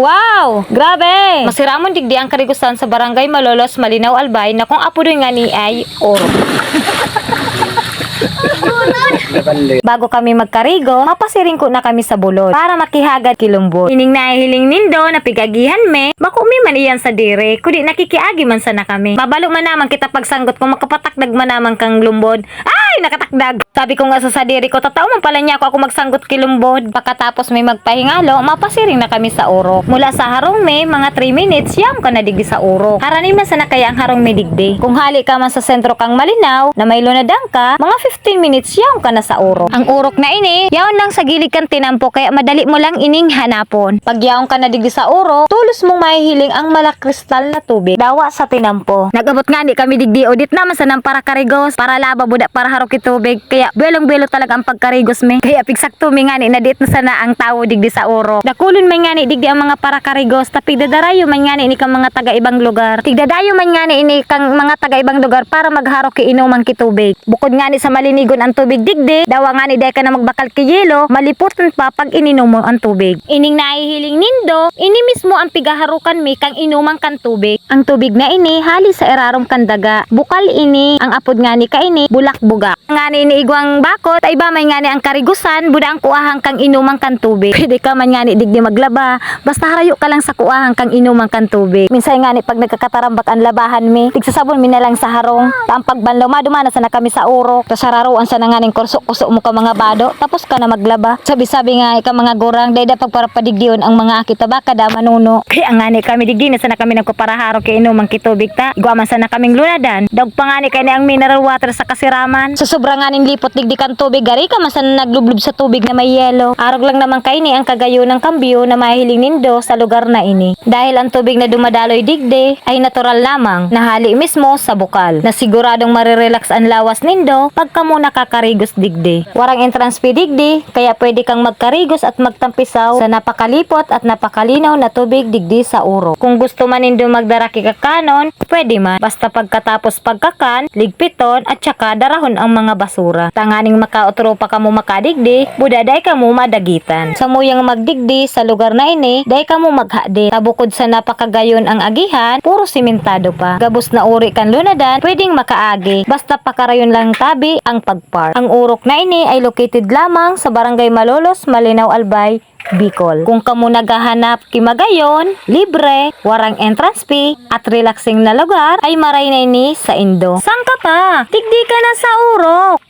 Wow! Grabe! Masiramon digdi ang karigusan sa barangay Malolos, Malinaw, Albay na kung apo nga ni ay oro. Bago kami magkarigo, mapasiring ko na kami sa bulod para makihagad kilumbot. Ining nahihiling nindo na pigagihan me, makumi man iyan sa dire, kudi nakikiagi man sana kami. Mabalo man naman kita pagsanggot kung makapatakdag man naman kang lumbod. Ay, nakatakdag! Sabi ko nga sa sadiri ko, tatao man pala niya ako magsanggot kilumbod. Pagkatapos may magpahingalo, mapasiring na kami sa urok. Mula sa harong me, mga 3 minutes, yam ka na digdi sa urok. Haranin man sana kaya ang harong me digdi. Kung hali ka man sa sentro kang Malinaw, na may lunadang ka, mga 15 minutes, yam ka na sa urok. Ang urok na ini, yaon lang sa gilid kang tinampo, kaya madali mo lang ining hanapon. Pag yaon ka na digdi sa urok, tulos mong mahihiling ang malakristal na tubig. Dawa sa tinampo. Nagabot nga ni kami digdi, odit naman sa nang para karigos, para laba buda para harok itubig. Kaya belong-belo talaga ang pagkarigos me. Kaya pigsakto mi nga ni na dit na sana ang tao digdi sa urok. Dakulon man nga ni digdi ang mga para karigos, tapi dadarayo man nga ni kang mga taga ibang lugar. Tigdadayo man nga ni ini kang mga taga ibang lugar para magharok ki inuman ki tubig. Bukod nga ni sa malinigon ang tubig digdi, dawa nga ni dahil ka na magbakal ki yelo, maliputan pa pag ininom mo ang tubig. Ining nahihiling nindo, ini mismo ang pigaharukan mi kang inuman kan tubig. Ang tubig na ini hali sa erarom kandaga. Bukal ini, ang apod nga ni ka ini, bulak-buga. Nga ni ini igwang bakot, ay ba may nga ni ang karigusan, buda ang kuahang kang inuman kan tubig. Pwede ka man nga ni digdi maglaba, basta harayo ka lang sa kuahang kang inuman kan tubig. Minsan nga ni pag nagkakatarambak ang labahan mi, tigsasabon mi na lang sa harong. Taang pagbanlaw, madumana sa na kami sa urok. Tas hararuan sa na nga ning kurso-kuso mo ka mga bado, tapos ka na maglaba. Sabi-sabi nga ika mga gorang, dahil dapat para padigdiyon ang mga akita baka da manuno. Kaya nga ni kami digdi na sana kami nagpaparaharo kay inuman kitubig ta. Igwaman sana kaming lunadan. Dog pa nga ni kay ni ang mineral water sa kasiraman. Sa sobra nga ning lipot digdi kan tubig, gari ka man sana naglublob sa tubig na may yelo. Arog lang naman kay ni ang kagayo ng kambyo na mahiling nindo sa lugar na ini. Dahil ang tubig na dumadaloy digdi ay natural lamang, nahali mismo sa bukal. Na siguradong marirelax ang lawas nindo pagka mo nakakarigos digdi. Warang entrance fee digdi, kaya pwede kang magkarigos at magtampisaw sa napakalipot at napakalinaw na tubig digdi sa urok. Kung gusto man nindo magdaraki kakanon, pwede man. Basta pagkatapos pagkakan, ligpiton at saka darahon ang mga basura. Tanganing makaotro pa kamo makadigdi, budaday kamo madagitan. Sa muyang magdigdi sa lugar na ini, day kamo maghadi. Tabukod sa napakagayon ang agihan, puro simentado pa. Gabos na uri kan lunadan, pwedeng makaagi. Basta pakarayon lang tabi ang pagpark. Ang urok na ini ay located lamang sa barangay Malolos, Malinaw, Albay, Bicol. Kung kamo naghahanap kimagayon, libre, warang entrance fee, at relaxing na lugar, ay maray na ini sa Indo. Sang ka pa? Tigdi ka na sa urok!